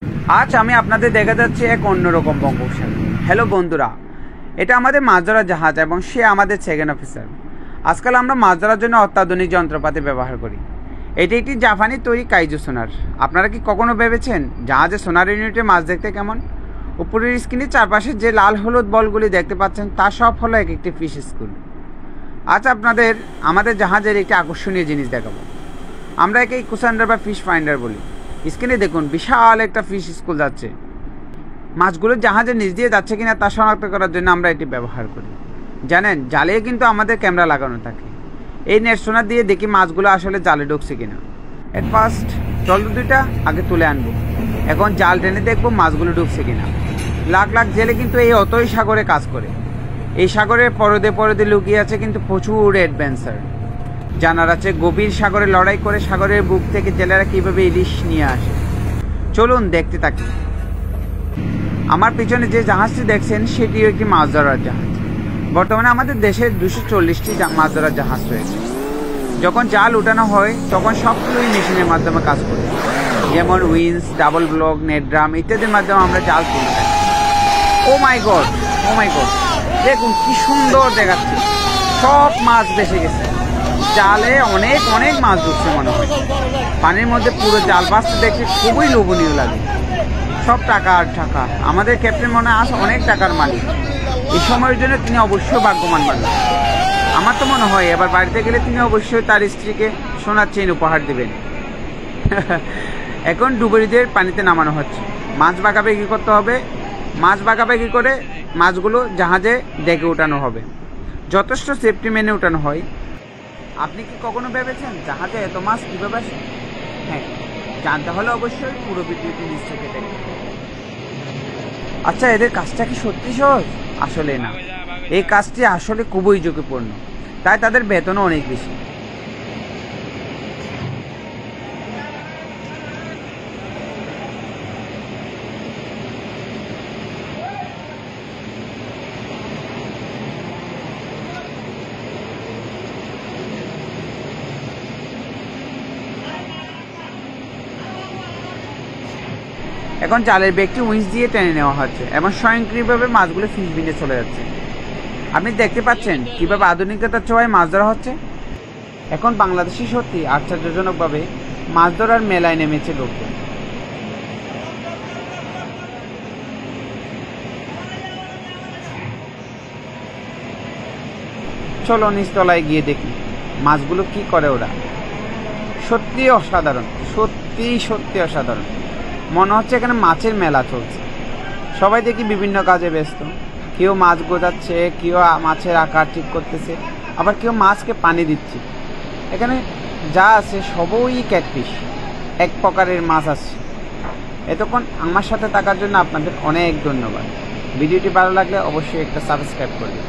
আজ আমি আপনাদের দেখা যাচ্ছে এক অন্যরকম বঙ্গোপসাগর। হ্যালো বন্ধুরা, এটা আমাদের মাছ ধরার জাহাজ এবং সে আমাদের সেকেন্ড অফিসার। আজকাল আমরা মাছ ধরার জন্য অত্যাধুনিক যন্ত্রপাতি ব্যবহার করি। এটি একটি জাপানি তৈরি কাইজু সোনার। আপনারা কি কখনো ভেবেছেন জাহাজে সোনার ইউনিটে মাছ দেখতে কেমন? উপরের স্ক্রিনের চারপাশে যে লাল হলুদ বলগুলি দেখতে পাচ্ছেন তা সব হলো এক একটি ফিশ স্কুল। আজ আপনাদের আমাদের জাহাজের একটি আকর্ষণীয় জিনিস দেখাবো। আমরা একে কুসান্ডার বা ফিশ ফাইন্ডার বলি। স্ক্রিনে দেখুন বিশাল একটা ফিশ স্কুল যাচ্ছে। মাছগুলো জাহাজের নিচ দিয়ে যাচ্ছে কিনা তা শনাক্ত করার জন্য আমরা এটি ব্যবহার করি। জানেন, জালে কিন্তু আমাদের ক্যামেরা লাগানো থাকে। এই নেট সোনার দিয়ে দেখি মাছগুলো আসলে জালে ঢুকছে কিনা। এট ফার্স্ট জল দুইটা আগে তুলে আনবো, এখন জাল টেনে দেখবো মাছগুলো ঢুকছে কিনা। লাখ লাখ জেলে কিন্তু এই অতই সাগরে কাজ করে। এই সাগরের পরদে পরদে লুকিয়ে আছে কিন্তু প্রচুর অ্যাডভেঞ্চার। জানার আছে গভীর সাগরে লড়াই করে সাগরের বুক থেকে জেলেরা কিভাবে ইলিশ নিয়ে আসে। চলুন দেখতে থাকি। আমার পিছনে যে জাহাজটি দেখছেন সেটিও একটি মাছ ধরার জাহাজ। বর্তমানে আমাদের দেশের 240টি মাছ ধরার জাহাজ রয়েছে। যখন জাল উঠানো হয় তখন সবগুলোই মেশিনের মাধ্যমে কাজ করে, যেমন winch, double block, net drum ইত্যাদির মাধ্যমে আমরা জাল তুলে থাকি। ও মাই গড, দেখুন কি সুন্দর দেখাচ্ছে। সব মাছ ভেসে গেছে। জালে অনেক অনেক মাছ ঢুকছে মনে হয়। পানির মধ্যে পুরো জাল ভাসতে দেখতে খুবই লোভনীয় লাগে। সব টাকা আর টাকা। আমাদের ক্যাপ্টেন মনে হয় অনেক টাকার মালিক। এই সময়ের জন্য তিনি অবশ্যই ভাগ্যবান মানুষ। আমার তো মনে হয় এবার বাড়িতে গেলে তিনি অবশ্যই তার স্ত্রীকে সোনার চেইন উপহার দেবেন। এখন ডুবুরিদের পানিতে নামানো হচ্ছে। মাছ বাঁকাবাকি করতে হবে। মাছ বাঁকাবাকি করে মাছগুলো জাহাজে ডেকে উঠানো হবে। যথেষ্ট সেফটি মেনে উঠানো হয়। আপনি কি কখনো ভেবেছেন জাহাজে এত মাছ কীভাবে আসে? হ্যাঁ, জানতে হলে অবশ্যই পুরো ভিডিওটি নিশ্চয়ই দেখবেন। আচ্ছা, এদের কাজটা কি সত্যি সহজ? আসলে না, এই কাজটি আসলে খুবই ঝুঁকিপূর্ণ, তাই তাদের বেতনও অনেক বেশি। এখন জালের ব্যাগটি উইঞ্চ দিয়ে টেনে নেওয়া হচ্ছে এবং স্বয়ংক্রিয়ভাবে মাছগুলো ফিশ বিনে চলে যাচ্ছে। আপনি দেখতে পাচ্ছেন কিভাবে আধুনিকতার ছোঁয়ায় মাছ ধরা হচ্ছে। এখন বাংলাদেশে সত্যি আশ্চর্যজনকভাবে মাছ ধরার মেলায় নেমেছে লোকজন। চলো নিচতলায় গিয়ে দেখি মাছগুলো কি করে ওরা। সত্যি অসাধারণ, সত্যি অসাধারণ। মনে হচ্ছে এখানে মাছের মেলা চলছে। সবাই দেখি বিভিন্ন কাজে ব্যস্ত। কেউ মাছ গোজাচ্ছে, কেউ মাছের আকার ঠিক করতেছে, আবার কেউ মাছকে পানি দিচ্ছে। এখানে যা আছে সবই ক্যাটফিশ, এক প্রকারের মাছ আসছে। এতক্ষণ আমার সাথে থাকার জন্য আপনাদের অনেক ধন্যবাদ। ভিডিওটি ভালো লাগলে অবশ্যই একটা সাবস্ক্রাইব করবেন।